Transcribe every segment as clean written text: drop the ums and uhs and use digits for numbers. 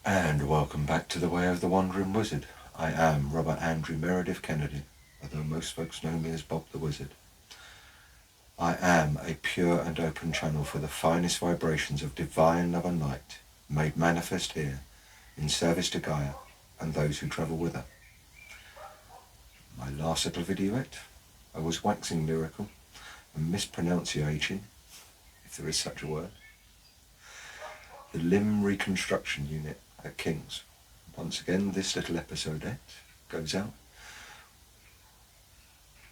And welcome back to The Way of the Wandering Wizard. I am Robert Andrew Meredith Kennedy, although most folks know me as Bob the Wizard. I am a pure and open channel for the finest vibrations of divine love and light, made manifest here, in service to Gaia and those who travel with her. My last little videoette, I was waxing lyrical and mispronunciating, if there is such a word, the limb reconstruction unit at King's. Once again, this little episodette goes out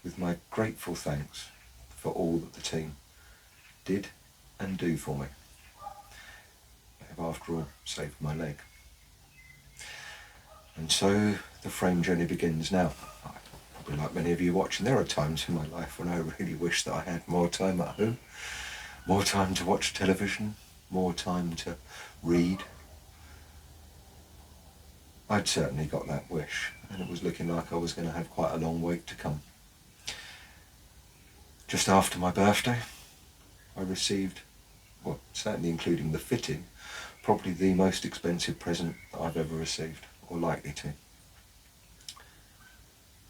with my grateful thanks for all that the team did and do for me. They have, after all, saved my leg. And so the frame journey begins now. Probably like many of you watching, there are times in my life when I really wish that I had more time at home, more time to watch television, more time to read. I'd certainly got that wish, and it was looking like I was going to have quite a long wait to come. Just after my birthday, I received, well, certainly including the fitting, probably the most expensive present that I've ever received, or likely to,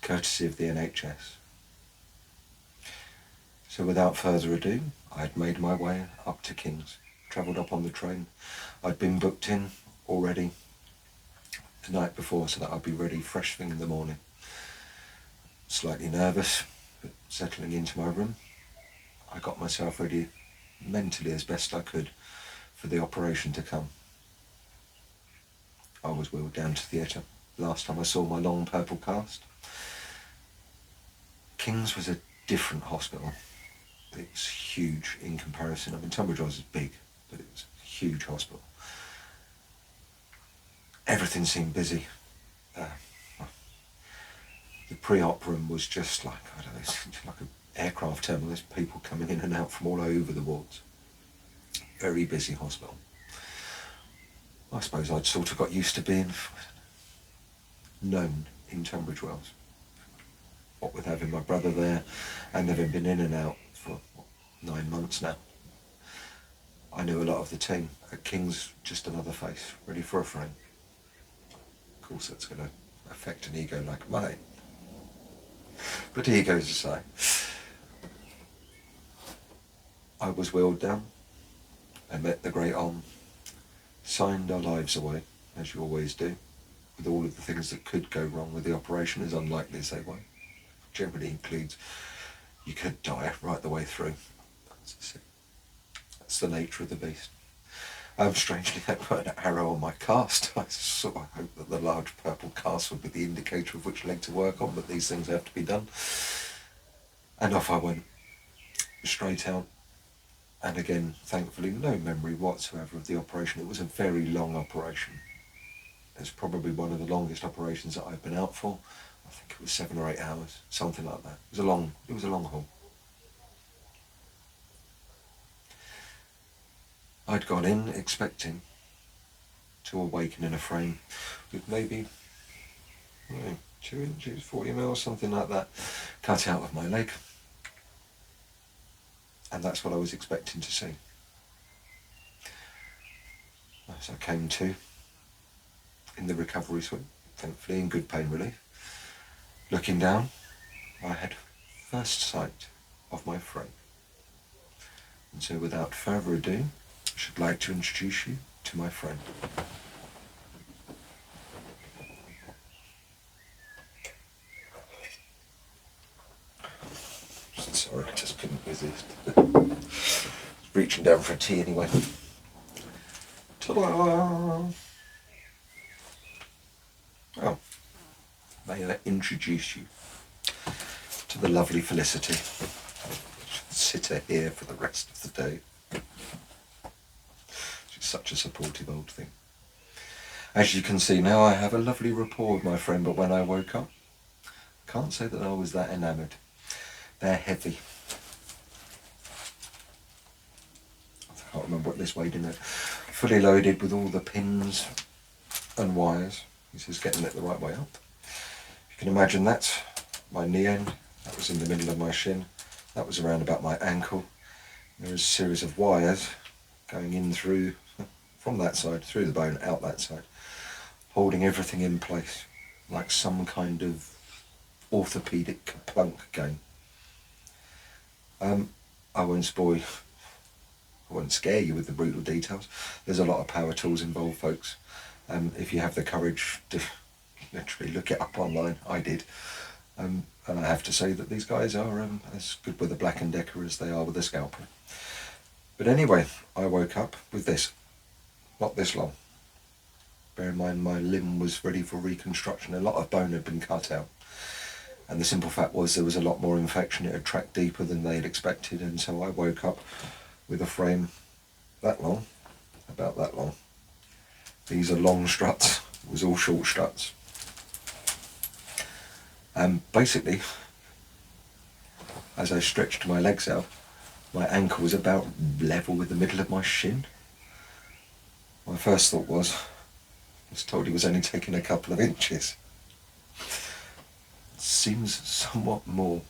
courtesy of the NHS. So without further ado, I had made my way up to King's, travelled up on the train. I'd been booked in already the night before so that I'd be ready fresh thing in the morning. Slightly nervous, but settling into my room, I got myself ready mentally as best I could for the operation to come. I was wheeled down to theatre. Last time I saw my long purple cast. King's was a different hospital. It was huge in comparison. I mean, Tunbridge Wells is big, but it was a huge hospital. Everything seemed busy. The pre-op room was just like, I don't know, like an aircraft terminal. There's people coming in and out from all over the wards. Very busy hospital. I suppose I'd sort of got used to being known in Tunbridge Wells. What with having my brother there and having been in and out for 9 months now. I knew a lot of the team. At King's, just another face, ready for a frame. Of course, that's going to affect an ego like mine. But egos aside, I was wheeled down. I met the great Om, signed our lives away, as you always do, with all of the things that could go wrong with the operation, as unlikely as they were. Generally includes you could die right the way through. That's the nature of the beast. Strangely, they put an arrow on my cast. I sort of hoped that the large purple cast would be the indicator of which leg to work on, but these things have to be done. And off I went, straight out. And again, thankfully, no memory whatsoever of the operation. It was a very long operation. It's probably one of the longest operations that I've been out for. I think it was 7 or 8 hours, something like that. It was a long haul. I'd gone in expecting to awaken in a frame with maybe 2 inches, 40 mils, something like that, cut out of my leg. And that's what I was expecting to see. As I came to, in the recovery suite, thankfully in good pain relief, looking down, I had first sight of my frame. And so without further ado, I should like to introduce you to my friend. Sorry, I just couldn't resist. Reaching down for a tea anyway. Ta-da! Oh, may I introduce you to the lovely Felicity. Sit her here for the rest of the day. She's such a supportive old thing. As you can see now, I have a lovely rapport with my friend, but when I woke up, I can't say that I was that enamoured. They're heavy. I can't remember what this weighed in it. Fully loaded with all the pins and wires. This is getting it the right way up. You can imagine that's my knee end. That was in the middle of my shin. That was around about my ankle. There is a series of wires going in through from that side, through the bone, out that side, holding everything in place, like some kind of orthopaedic plunk game. I won't spoil, I won't scare you with the brutal details. There's a lot of power tools involved, folks. If you have the courage to literally look it up online, I did. And I have to say that these guys are as good with a Black & Decker as they are with a scalpel. But anyway, I woke up with this, not this long. Bear in mind my limb was ready for reconstruction. A lot of bone had been cut out. And the simple fact was there was a lot more infection. It had tracked deeper than they had expected. And so I woke up with a frame that long, about that long. These are long struts. It was all short struts. And basically, as I stretched my legs out, my ankle was about level with the middle of my shin. My first thought was, I was told he was only taking a couple of inches. Seems somewhat more.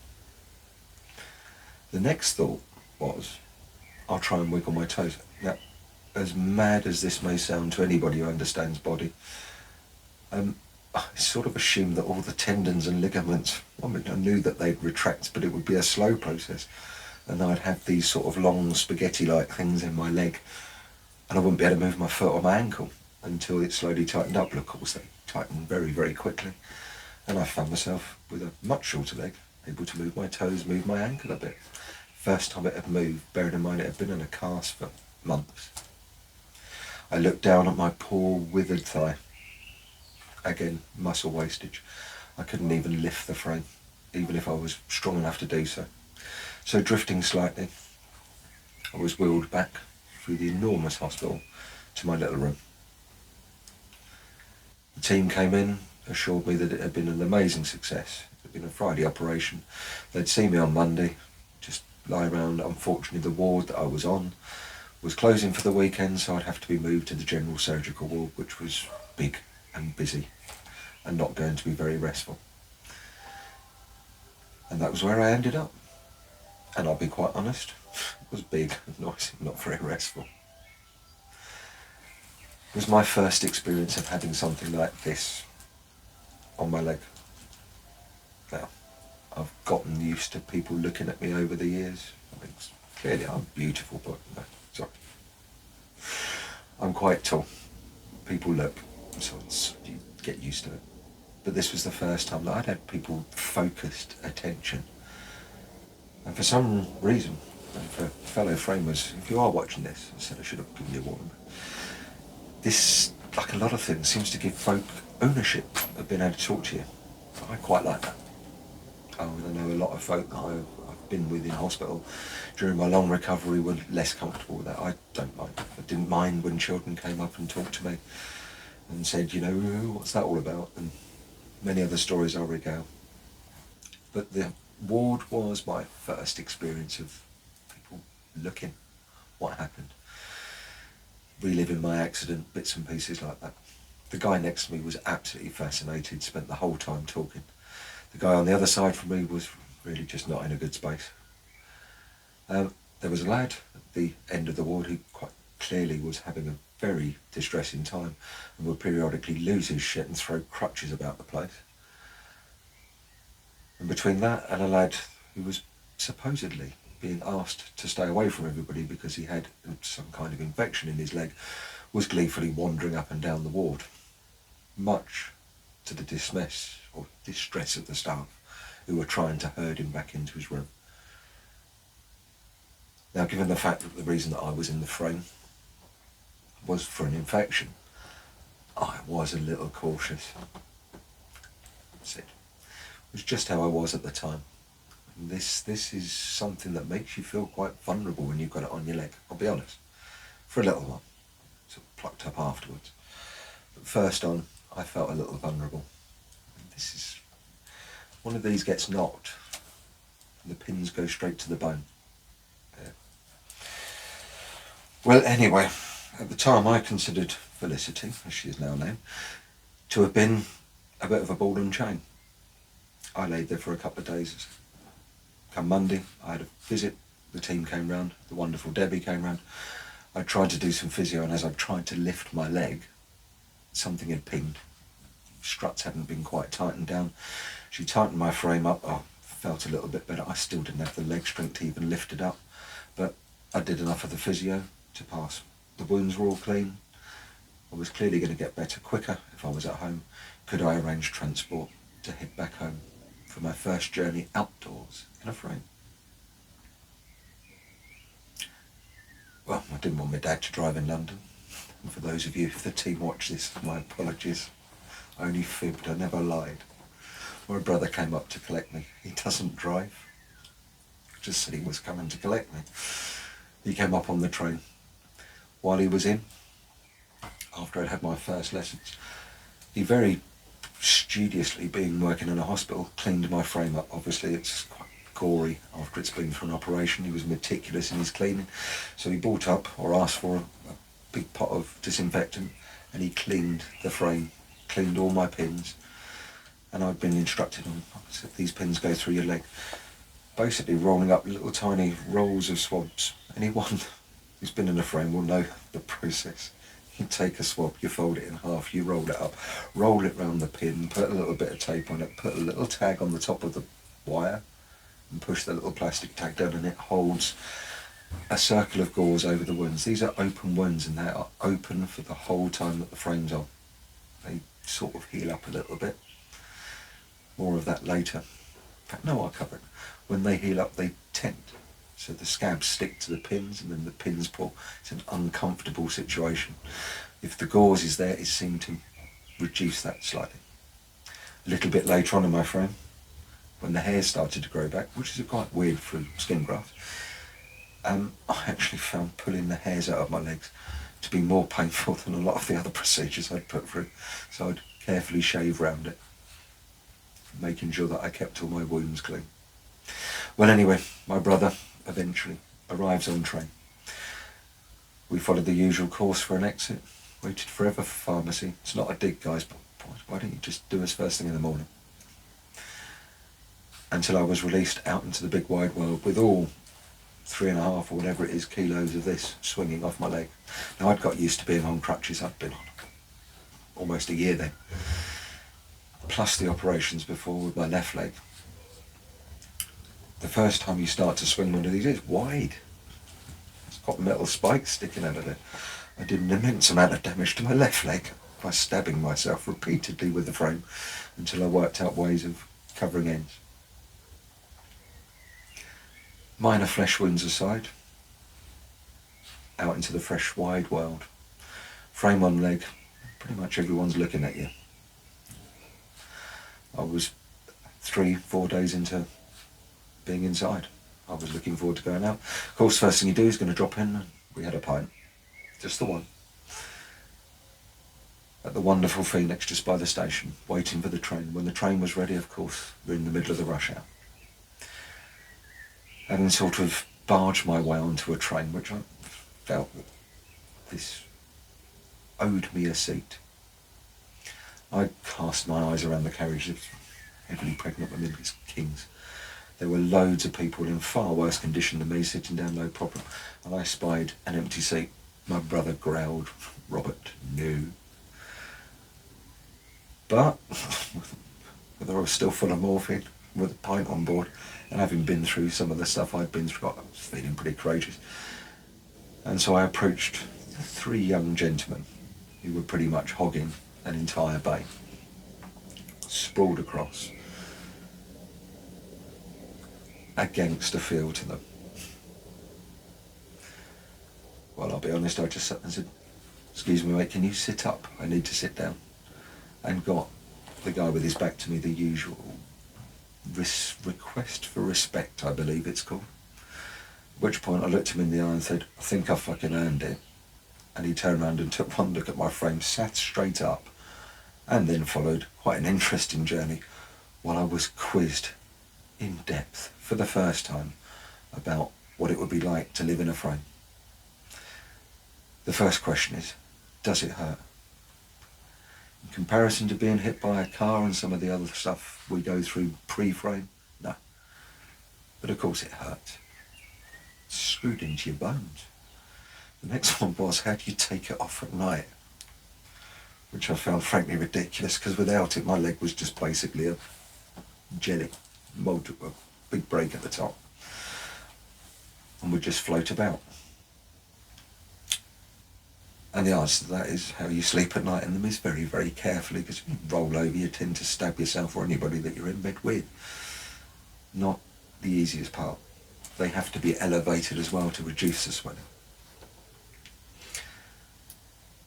The next thought was, I'll try and wiggle my toes. Now, as mad as this may sound to anybody who understands body, I sort of assumed that all the tendons and ligaments, I mean, I knew that they'd retract, but it would be a slow process. And I'd have these sort of long spaghetti-like things in my leg, and I wouldn't be able to move my foot or my ankle until it slowly tightened up. Of course, they tightened very, very quickly. And I found myself with a much shorter leg, able to move my toes, move my ankle a bit. First time it had moved, bearing in mind it had been in a cast for months. I looked down at my poor withered thigh. Again, muscle wastage. I couldn't even lift the frame, even if I was strong enough to do so. So drifting slightly, I was wheeled back through the enormous hospital to my little room. The team came in, assured me that it had been an amazing success. It had been a Friday operation. They'd see me on Monday, just lie around. Unfortunately, the ward that I was on was closing for the weekend, so I'd have to be moved to the general surgical ward, which was big and busy and not going to be very restful. And that was where I ended up. And I'll be quite honest, it was big and nice, not very restful. It was my first experience of having something like this on my leg. Now, I've gotten used to people looking at me over the years. I mean, clearly I'm beautiful, but no, sorry. I'm quite tall. People look, so you get used to it. But this was the first time that I'd had people focused attention. And for some reason, and for fellow framers, if you are watching this, I said I should have given you a warning. This, like a lot of things, seems to give folk ownership of being able to talk to you. I quite like that. I know a lot of folk that I've been with in hospital during my long recovery were less comfortable with that. I don't mind. I didn't mind when children came up and talked to me and said, you know, what's that all about? And many other stories I'll regale. But the ward was my first experience of people looking what happened. Reliving my accident, bits and pieces like that. The guy next to me was absolutely fascinated, spent the whole time talking. The guy on the other side from me was really just not in a good space. There was a lad at the end of the ward who quite clearly was having a very distressing time and would periodically lose his shit and throw crutches about the place. And between that and a lad who was supposedly being asked to stay away from everybody because he had some kind of infection in his leg, was gleefully wandering up and down the ward, much to the dismiss or distress of the staff who were trying to herd him back into his room. Now, given the fact that the reason that I was in the frame was for an infection, I was a little cautious. That's it. It was just how I was at the time. And this is something that makes you feel quite vulnerable when you've got it on your leg, I'll be honest. For a little while. Sort of plucked up afterwards. But first on, I felt a little vulnerable. And this is... one of these gets knocked, and the pins go straight to the bone. Yeah. Well, anyway, at the time I considered Felicity, as she is now named, to have been a bit of a ball and chain. I laid there for a couple of days. Come Monday, I had a visit. The team came round. The wonderful Debbie came round. I tried to do some physio, and as I tried to lift my leg, something had pinged. Struts hadn't been quite tightened down. She tightened my frame up. I felt a little bit better. I still didn't have the leg strength to even lift it up, but I did enough of the physio to pass. The wounds were all clean. I was clearly going to get better quicker if I was at home. Could I arrange transport to head back home for my first journey outdoors in a frame? Well, I didn't want my dad to drive in London. And for those of you, if the team watch this, my apologies. I only fibbed, I never lied. My brother came up to collect me. He doesn't drive. Just said he was coming to collect me. He came up on the train. While he was in, after I'd had my first lessons, he very studiously, being working in a hospital, cleaned my frame up. Obviously it's quite gory after it's been through an operation. He was meticulous in his cleaning. So he brought up, or asked for, a big pot of disinfectant, and he cleaned the frame, cleaned all my pins. And I'd been instructed on, these pins go through your leg. Basically rolling up little tiny rolls of swabs. Anyone who's been in a frame will know the process. You take a swab, you fold it in half, you roll it up, roll it round the pin, put a little bit of tape on it, put a little tag on the top of the wire, and push the little plastic tag down, and it holds a circle of gauze over the wounds. These are open wounds, and they are open for the whole time that the frame's on. They sort of heal up a little bit. More of that later. In fact, no, I'll cover it. When they heal up, they tent. So the scabs stick to the pins, and then the pins pull. It's an uncomfortable situation. If the gauze is there, it seemed to reduce that slightly. A little bit later on in my frame, when the hair started to grow back, which is quite weird for skin graft, I actually found pulling the hairs out of my legs to be more painful than a lot of the other procedures I'd put through. So I'd carefully shave round it, making sure that I kept all my wounds clean. Well, anyway, my brother eventually arrives on train. We followed the usual course for an exit, waited forever for pharmacy. It's not a dig, guys, but why don't you just do us first thing in the morning? Until I was released out into the big wide world with all 3.5 or whatever it is kilos of this swinging off my leg. Now, I'd got used to being on crutches. I'd been on almost a year then, plus the operations before with my left leg. The first time you start to swing one of these, it's wide. It's got metal spikes sticking out of it. I did an immense amount of damage to my left leg by stabbing myself repeatedly with the frame until I worked out ways of covering ends. Minor flesh wounds aside, out into the fresh wide world. Frame on leg, pretty much everyone's looking at you. I was 3-4 days into being inside. I was looking forward to going out. Of course, first thing you do is going to drop in, and we had a pint. Just the one. At the wonderful Phoenix just by the station, waiting for the train. When the train was ready, of course, we're in the middle of the rush hour. Having sort of barged my way onto a train, which I felt that this owed me a seat. I cast my eyes around the carriage of heavily pregnant women, these kings. There were loads of people in far worse condition than me sitting down, no problem. And I spied an empty seat. My brother growled, "Robert, no." But whether I was still full of morphine, with a pint on board, and having been through some of the stuff I'd been through, I was feeling pretty courageous. And so I approached 3 young gentlemen who were pretty much hogging an entire bay, sprawled across. A gangster feel to them. Well, I'll be honest, I just sat and said, "Excuse me, mate, can you sit up? I need to sit down." And got the guy with his back to me the usual request for respect, I believe it's called. At which point I looked him in the eye and said, "I think I fucking earned it." And he turned around and took one look at my frame, sat straight up, and then followed quite an interesting journey while I was quizzed in depth for the first time about what it would be like to live in a frame. The first question is, does it hurt? In comparison to being hit by a car and some of the other stuff we go through pre-frame, no. But of course it hurts. It's screwed into your bones. The next one was, how do you take it off at night? Which I found frankly ridiculous, because without it my leg was just basically a jelly, a big break at the top, and would just float about. And the answer to that is, how you sleep at night in them is very, very carefully, because if you roll over you tend to stab yourself or anybody that you're in bed with. Not the easiest part. They have to be elevated as well to reduce the swelling.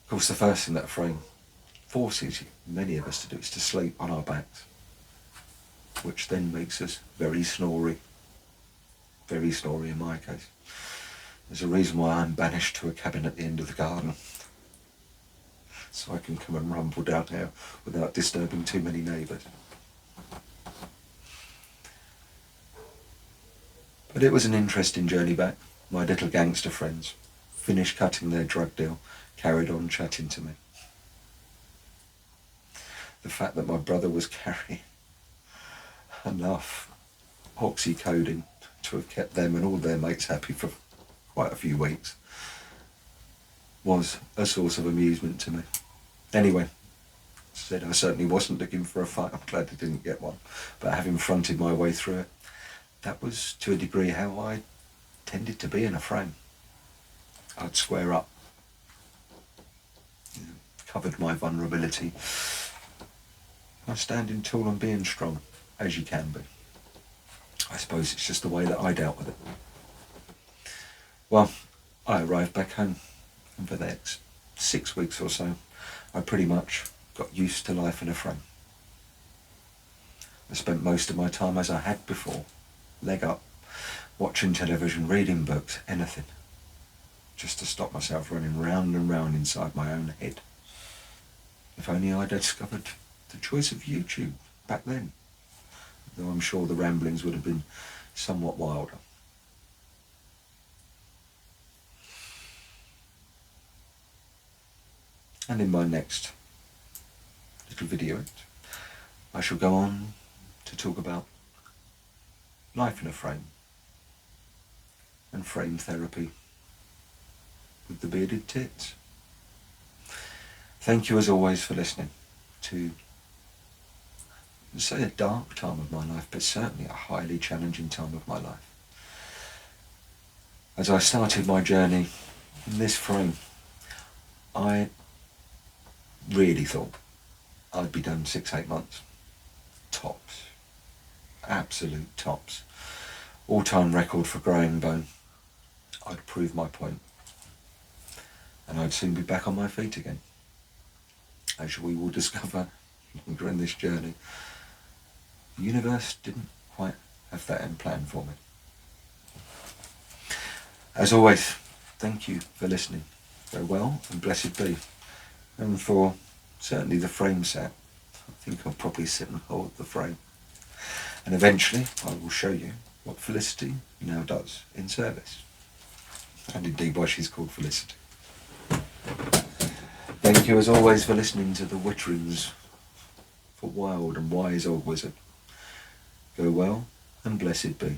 Of course, the first thing that a frame forces many of us to do is to sleep on our backs, which then makes us very snory in my case. There's a reason why I'm banished to a cabin at the end of the garden, so I can come and rumble down here without disturbing too many neighbours. But it was an interesting journey back. My little gangster friends finished cutting their drug deal, carried on chatting to me. The fact that my brother was carrying enough oxycodone to have kept them and all their mates happy for quite a few weeks was a source of amusement to me. Anyway, said I certainly wasn't looking for a fight. I'm glad I didn't get one. But having fronted my way through it, that was to a degree how I tended to be in a frame. I'd square up, covered my vulnerability by standing tall and being strong, as you can be. I suppose it's just the way that I dealt with it. Well, I arrived back home, and for the next 6 weeks or so, I pretty much got used to life in a frame. I spent most of my time as I had before, leg up, watching television, reading books, anything, just to stop myself running round and round inside my own head. If only I'd discovered the choice of YouTube back then, though I'm sure the ramblings would have been somewhat wilder. And in my next little video, I shall go on to talk about life in a frame and frame therapy with the bearded tits. Thank you as always for listening to, say, a dark time of my life, but certainly a highly challenging time of my life. As I started my journey in this frame, I really thought I'd be done 6-8 months. Tops. Absolute tops. All-time record for growing bone. I'd prove my point. And I'd soon be back on my feet again. As we will discover longer in this journey, the universe didn't quite have that in plan for me. As always, thank you for listening. Farewell and blessed be. And for certainly the frame set, I think I'll probably sit and hold the frame. And eventually I will show you what Felicity now does in service. And indeed why she's called Felicity. Thank you as always for listening to the witterings for wild and wise old wizard. Go well and blessed be.